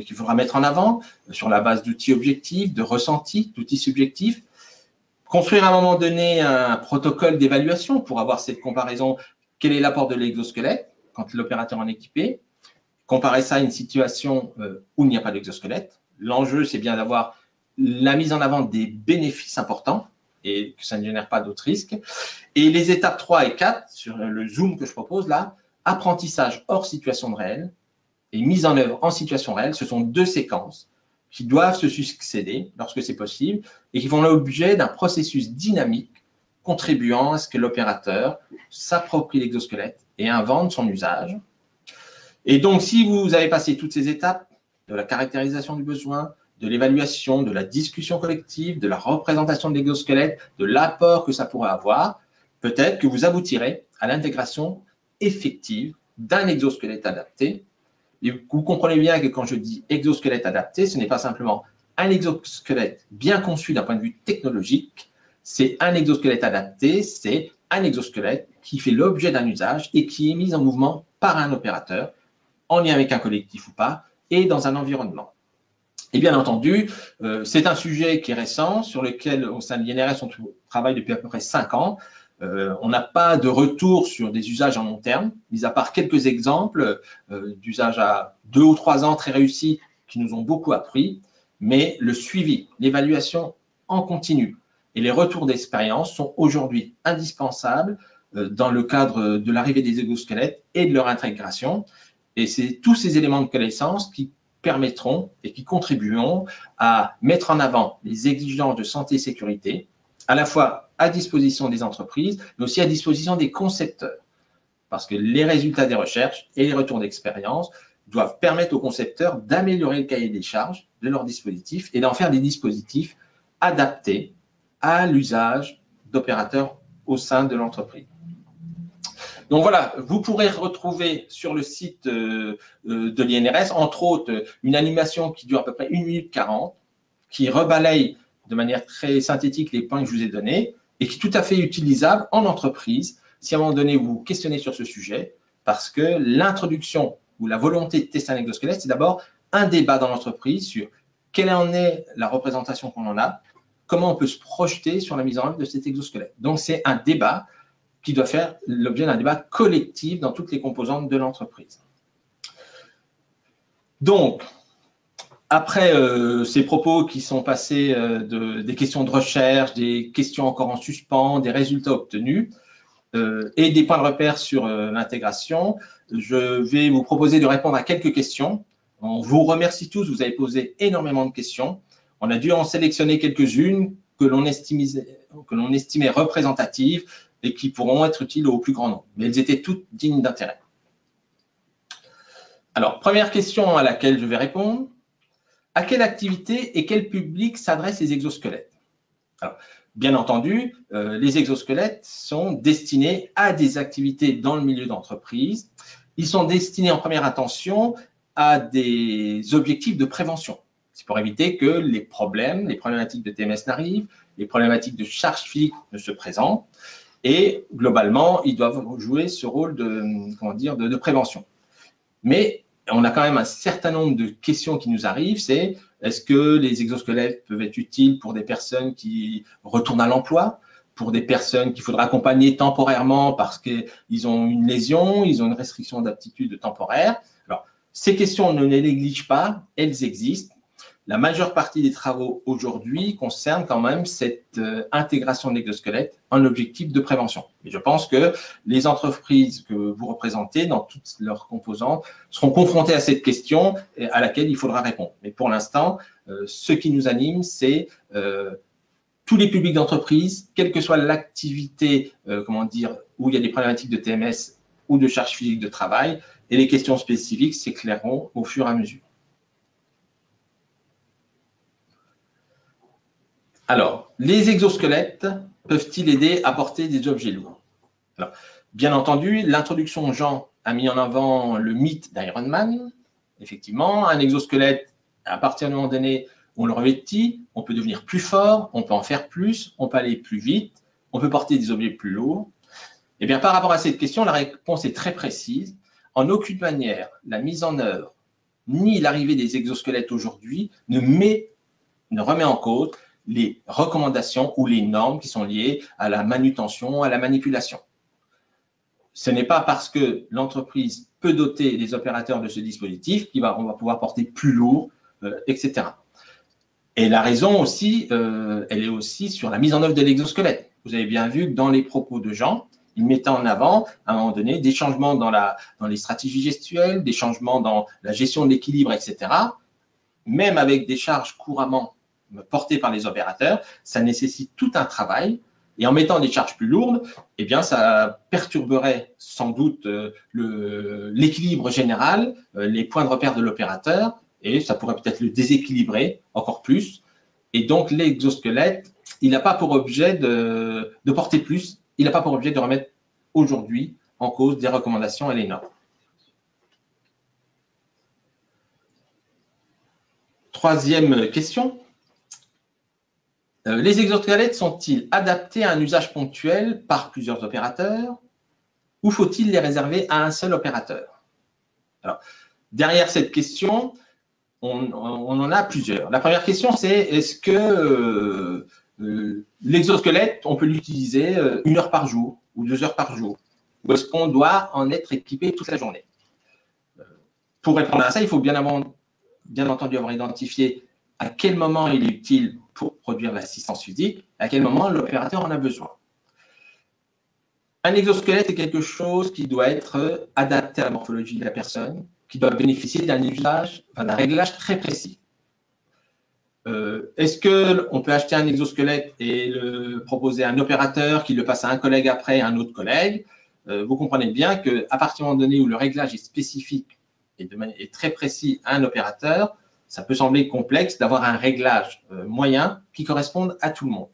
qu'il faudra mettre en avant sur la base d'outils objectifs, de ressentis, d'outils subjectifs. Construire à un moment donné un protocole d'évaluation pour avoir cette comparaison. Quel est l'apport de l'exosquelette quand l'opérateur en est équipé? Comparer ça à une situation où il n'y a pas d'exosquelette. L'enjeu, c'est bien d'avoir la mise en avant des bénéfices importants et que ça ne génère pas d'autres risques. Et les étapes 3 et 4, sur le zoom que je propose là, apprentissage hors situation réelle et mise en œuvre en situation réelle, ce sont deux séquences qui doivent se succéder lorsque c'est possible et qui font l'objet d'un processus dynamique contribuant à ce que l'opérateur s'approprie l'exosquelette et invente son usage. Et donc, si vous avez passé toutes ces étapes de la caractérisation du besoin, de l'évaluation, de la discussion collective, de la représentation de l'exosquelette, de l'apport que ça pourrait avoir, peut-être que vous aboutirez à l'intégration effective d'un exosquelette adapté. Et vous comprenez bien que quand je dis exosquelette adapté, ce n'est pas simplement un exosquelette bien conçu d'un point de vue technologique, c'est un exosquelette adapté, c'est un exosquelette qui fait l'objet d'un usage et qui est mis en mouvement par un opérateur, en lien avec un collectif ou pas, et dans un environnement. Et bien entendu, c'est un sujet qui est récent, sur lequel au sein de l'INRS, on travaille depuis à peu près 5 ans. On n'a pas de retour sur des usages en long terme, mis à part quelques exemples d'usages à 2 ou 3 ans très réussis qui nous ont beaucoup appris, mais le suivi, l'évaluation en continu et les retours d'expérience sont aujourd'hui indispensables dans le cadre de l'arrivée des exosquelettes et de leur intégration. Et c'est tous ces éléments de connaissance qui permettront et qui contribueront à mettre en avant les exigences de santé et sécurité, à la fois à disposition des entreprises, mais aussi à disposition des concepteurs. Parce que les résultats des recherches et les retours d'expérience doivent permettre aux concepteurs d'améliorer le cahier des charges de leurs dispositifs et d'en faire des dispositifs adaptés à l'usage d'opérateurs au sein de l'entreprise. Donc voilà, vous pourrez retrouver sur le site de l'INRS, entre autres, une animation qui dure à peu près 1 minute 40, qui rebalaye de manière très synthétique les points que je vous ai donnés et qui est tout à fait utilisable en entreprise si à un moment donné vous vous questionnez sur ce sujet, parce que l'introduction ou la volonté de tester un exosquelette, c'est d'abord un débat dans l'entreprise sur quelle en est la représentation qu'on en a, comment on peut se projeter sur la mise en œuvre de cet exosquelette. Donc c'est un débat qui doit faire l'objet d'un débat collectif dans toutes les composantes de l'entreprise. Donc, après ces propos qui sont passés des questions de recherche, des questions encore en suspens, des résultats obtenus et des points de repère sur l'intégration, je vais vous proposer de répondre à quelques questions. On vous remercie tous, vous avez posé énormément de questions. On a dû en sélectionner quelques-unes que l'on estimait représentatives et qui pourront être utiles au plus grand nombre. Mais elles étaient toutes dignes d'intérêt. Alors, première question à laquelle je vais répondre. À quelle activité et quel public s'adressent les exosquelettes? Alors, bien entendu, les exosquelettes sont destinés à des activités dans le milieu d'entreprise. Ils sont destinés en première intention à des objectifs de prévention. C'est pour éviter que les problématiques de TMS n'arrivent, les problématiques de charge physique ne se présentent. Et globalement, ils doivent jouer ce rôle de prévention. Mais on a quand même un certain nombre de questions qui nous arrivent, c'est est-ce que les exosquelettes peuvent être utiles pour des personnes qui retournent à l'emploi, pour des personnes qu'il faudra accompagner temporairement parce qu'ils ont une lésion, ils ont une restriction d'aptitude temporaire. Alors, ces questions, on ne les néglige pas, elles existent. La majeure partie des travaux aujourd'hui concernent quand même cette intégration de l'exosquelette en objectif de prévention. Et je pense que les entreprises que vous représentez, dans toutes leurs composantes, seront confrontées à cette question à laquelle il faudra répondre. Mais pour l'instant, ce qui nous anime, c'est tous les publics d'entreprise, quelle que soit l'activité, où il y a des problématiques de TMS ou de charge physique de travail, et les questions spécifiques s'éclaireront au fur et à mesure. Alors, les exosquelettes peuvent-ils aider à porter des objets lourds? Alors, bien entendu, l'introduction Jean a mis en avant le mythe d'Iron Man. Effectivement, un exosquelette, à partir d'un moment donné, on le revêtit, on peut devenir plus fort, on peut en faire plus, on peut aller plus vite, on peut porter des objets plus lourds. Eh bien, par rapport à cette question, la réponse est très précise. En aucune manière, la mise en œuvre ni l'arrivée des exosquelettes aujourd'hui ne remet en cause les recommandations ou les normes qui sont liées à la manutention, à la manipulation. Ce n'est pas parce que l'entreprise peut doter les opérateurs de ce dispositif qu'on va pouvoir porter plus lourd, etc. Et la raison aussi, elle est aussi sur la mise en œuvre de l'exosquelette. Vous avez bien vu que dans les propos de Jean, il mettait en avant, à un moment donné, des changements dans les stratégies gestuelles, des changements dans la gestion de l'équilibre, etc. Même avec des charges couramment portées par les opérateurs, ça nécessite tout un travail. Et en mettant des charges plus lourdes, eh bien, ça perturberait sans doute l'équilibre général, les points de repère de l'opérateur, et ça pourrait peut-être le déséquilibrer encore plus. Et donc, l'exosquelette, il n'a pas pour objet de porter plus, il n'a pas pour objet de remettre aujourd'hui en cause des recommandations et les normes. Troisième question. Les exosquelettes sont-ils adaptés à un usage ponctuel par plusieurs opérateurs ou faut-il les réserver à un seul opérateur? Alors, derrière cette question, on en a plusieurs. La première question, c'est est-ce que l'exosquelette, on peut l'utiliser 1 heure par jour ou 2 heures par jour? Ou est-ce qu'on doit en être équipé toute la journée? Pour répondre à ça, il faut bien entendu avoir identifié à quel moment il est utile pour produire l'assistance physique, à quel moment l'opérateur en a besoin. Un exosquelette est quelque chose qui doit être adapté à la morphologie de la personne, qui doivent bénéficier d'un usage, enfin, d'un réglage très précis. Est-ce qu'on peut acheter un exosquelette et le proposer à un opérateur qui le passe à un collègue après, à un autre collègue? Vous comprenez bien qu'à partir du moment donné où le réglage est spécifique et très précis à un opérateur, ça peut sembler complexe d'avoir un réglage moyen qui corresponde à tout le monde.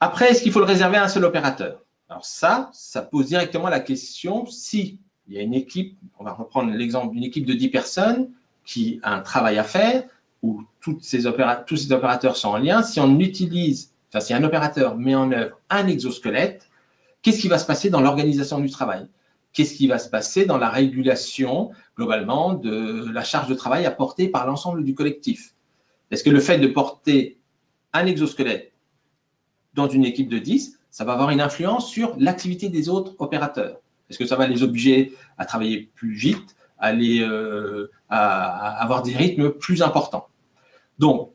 Après, est-ce qu'il faut le réserver à un seul opérateur? Alors ça pose directement la question si il y a une équipe, on va reprendre l'exemple d'une équipe de 10 personnes qui a un travail à faire, où tous ces opérateurs sont en lien, si on utilise, enfin si un opérateur met en œuvre un exosquelette, qu'est-ce qui va se passer dans l'organisation du travail? Qu'est-ce qui va se passer dans la régulation, globalement, de la charge de travail apportée par l'ensemble du collectif? Est-ce que le fait de porter un exosquelette dans une équipe de 10, ça va avoir une influence sur l'activité des autres opérateurs? Est-ce que ça va les obliger à travailler plus vite, à avoir des rythmes plus importants? Donc,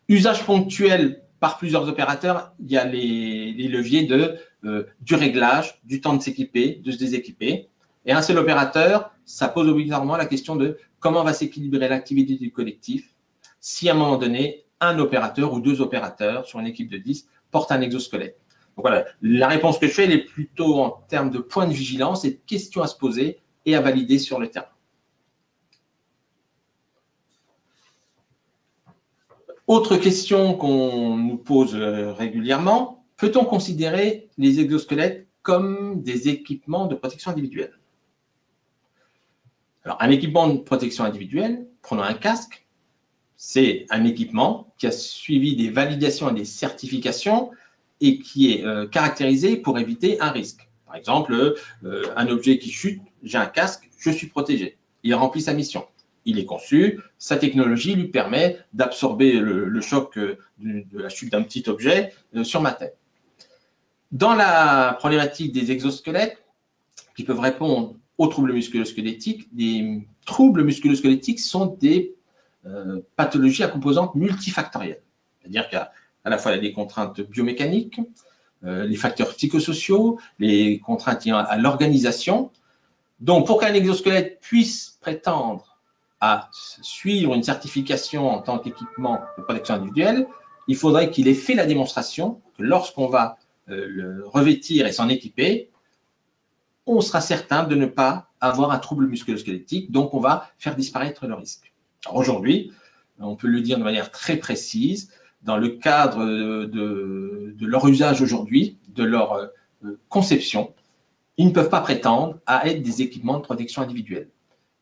usage ponctuel par plusieurs opérateurs, il y a les leviers du réglage, du temps de s'équiper, de se déséquiper. Et un seul opérateur, ça pose obligatoirement la question de comment va s'équilibrer l'activité du collectif si à un moment donné, un opérateur ou 2 opérateurs sur une équipe de 10 portent un exosquelette. Donc voilà, la réponse que je fais, elle est plutôt en termes de point de vigilance et de questions à se poser et à valider sur le terrain. Autre question qu'on nous pose régulièrement, peut-on considérer les exosquelettes comme des équipements de protection individuelle? Alors, un équipement de protection individuelle, prenons un casque, c'est un équipement qui a suivi des validations et des certifications et qui est caractérisé pour éviter un risque. Par exemple, un objet qui chute, j'ai un casque, je suis protégé. Il remplit sa mission. Il est conçu, sa technologie lui permet d'absorber le choc de la chute d'un petit objet sur ma tête. Dans la problématique des exosquelettes, qui peuvent répondre aux troubles musculo-squelettiques, les troubles musculo-squelettiques sont des pathologies à composantes multifactorielles. C'est-à-dire qu'il y a à la fois des contraintes biomécaniques, les facteurs psychosociaux, les contraintes liées à l'organisation. Donc, pour qu'un exosquelette puisse prétendre à suivre une certification en tant qu'équipement de protection individuelle, il faudrait qu'il ait fait la démonstration que lorsqu'on va le revêtir et s'en équiper, on sera certain de ne pas avoir un trouble musculo-squelettique, donc on va faire disparaître le risque. Aujourd'hui, on peut le dire de manière très précise, dans le cadre de leur usage aujourd'hui, de leur conception, ils ne peuvent pas prétendre à être des équipements de protection individuelle.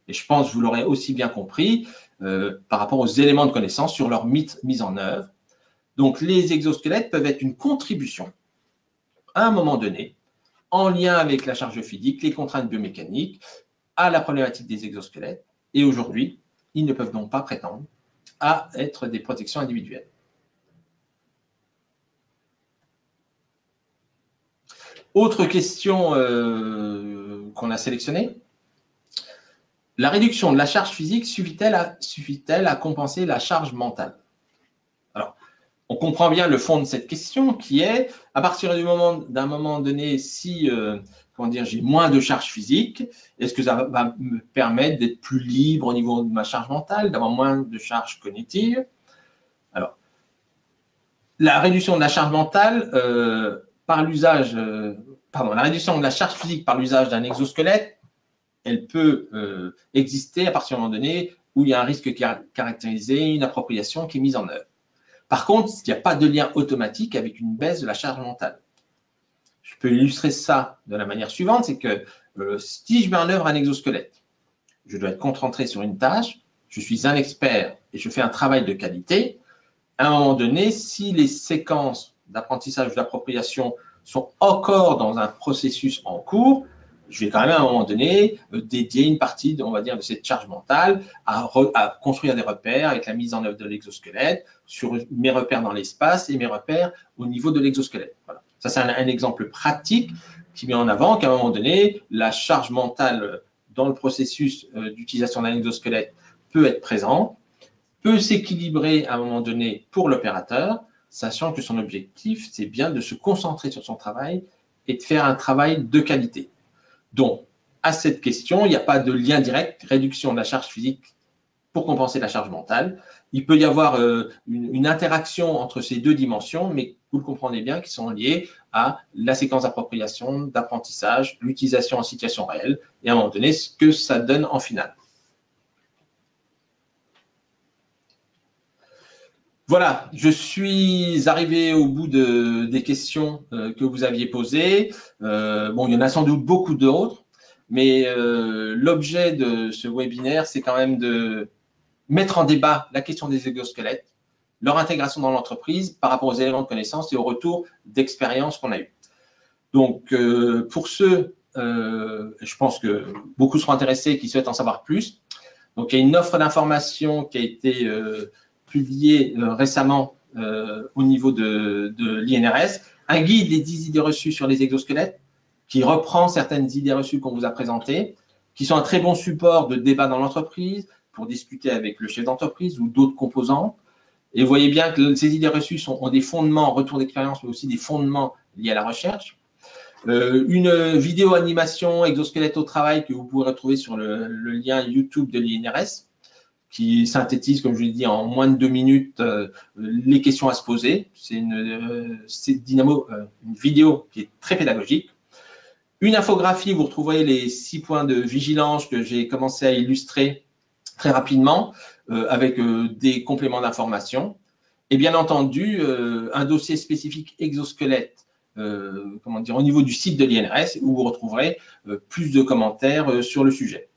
Et je pense que vous l'aurez aussi bien compris par rapport aux éléments de connaissance sur leur mise en œuvre. Donc, les exosquelettes peuvent être une contribution à un moment donné, en lien avec la charge physique, les contraintes biomécaniques, à la problématique des exosquelettes. Et aujourd'hui, ils ne peuvent donc pas prétendre à être des protections individuelles. Autre question qu'on a sélectionnée. La réduction de la charge physique suffit-elle à compenser la charge mentale? Alors, on comprend bien le fond de cette question qui est, à partir d'un moment donné, si j'ai moins de charge physique, est-ce que ça va me permettre d'être plus libre au niveau de ma charge mentale, d'avoir moins de charge cognitive? Alors, la réduction de la charge mentale par l'usage, la réduction de la charge physique par l'usage d'un exosquelette, elle peut exister à partir d'un moment donné où il y a un risque caractérisé, une appropriation qui est mise en œuvre. Par contre, il n'y a pas de lien automatique avec une baisse de la charge mentale. Je peux illustrer ça de la manière suivante, c'est que si je mets en œuvre un exosquelette, je dois être concentré sur une tâche, je suis un expert et je fais un travail de qualité. À un moment donné, si les séquences d'apprentissage ou d'appropriation sont encore dans un processus en cours, je vais quand même à un moment donné dédier une partie, on va dire, de cette charge mentale à construire des repères avec la mise en œuvre de l'exosquelette, sur mes repères dans l'espace et mes repères au niveau de l'exosquelette. Voilà. Ça, c'est un exemple pratique qui met en avant qu'à un moment donné, la charge mentale dans le processus d'utilisation d'un exosquelette peut être présente, peut s'équilibrer à un moment donné pour l'opérateur, sachant que son objectif, c'est bien de se concentrer sur son travail et de faire un travail de qualité. Donc, à cette question, il n'y a pas de lien direct, réduction de la charge physique pour compenser la charge mentale. Il peut y avoir une interaction entre ces deux dimensions, mais vous le comprenez bien, qui sont liées à la séquence d'appropriation, d'apprentissage, l'utilisation en situation réelle, et à un moment donné, ce que ça donne en finale. Voilà, je suis arrivé au bout des questions que vous aviez posées. Bon, il y en a sans doute beaucoup d'autres, mais l'objet de ce webinaire, c'est quand même de mettre en débat la question des exosquelettes, leur intégration dans l'entreprise par rapport aux éléments de connaissance et au retour d'expérience qu'on a eu. Donc, pour ceux, je pense que beaucoup seront intéressés et qui souhaitent en savoir plus. Donc, il y a une offre d'information qui a été publiée récemment au niveau de l'INRS, un guide des 10 idées reçues sur les exosquelettes qui reprend certaines idées reçues qu'on vous a présentées, qui sont un très bon support de débat dans l'entreprise, pour discuter avec le chef d'entreprise ou d'autres composants. Et vous voyez bien que ces idées reçues ont des fondements, retour d'expérience, mais aussi des fondements liés à la recherche. Une vidéo animation exosquelette au travail que vous pouvez retrouver sur le lien YouTube de l'INRS, qui synthétise, comme je l'ai dit, en moins de 2 minutes les questions à se poser. C'est une vidéo qui est très pédagogique. Une infographie, vous retrouverez les 6 points de vigilance que j'ai commencé à illustrer très rapidement, avec des compléments d'information. Et bien entendu, un dossier spécifique exosquelette, au niveau du site de l'INRS, où vous retrouverez plus de commentaires sur le sujet.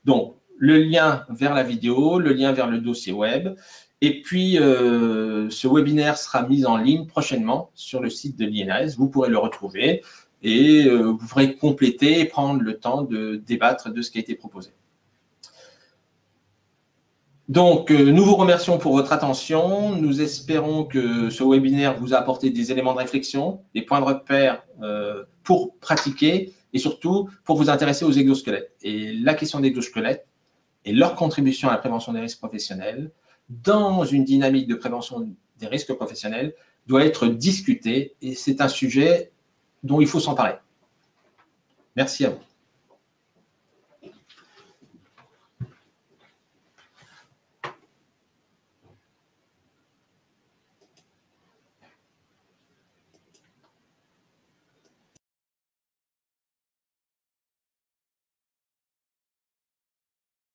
Donc, le lien vers la vidéo, le lien vers le dossier web, et puis ce webinaire sera mis en ligne prochainement sur le site de l'INRS. Vous pourrez le retrouver et vous pourrez compléter et prendre le temps de débattre de ce qui a été proposé. Donc, nous vous remercions pour votre attention. Nous espérons que ce webinaire vous a apporté des éléments de réflexion, des points de repère pour pratiquer et surtout pour vous intéresser aux exosquelettes. Et la question des exosquelettes et leur contribution à la prévention des risques professionnels dans une dynamique de prévention des risques professionnels doit être discutée et c'est un sujet dont il faut s'emparer. Merci à vous.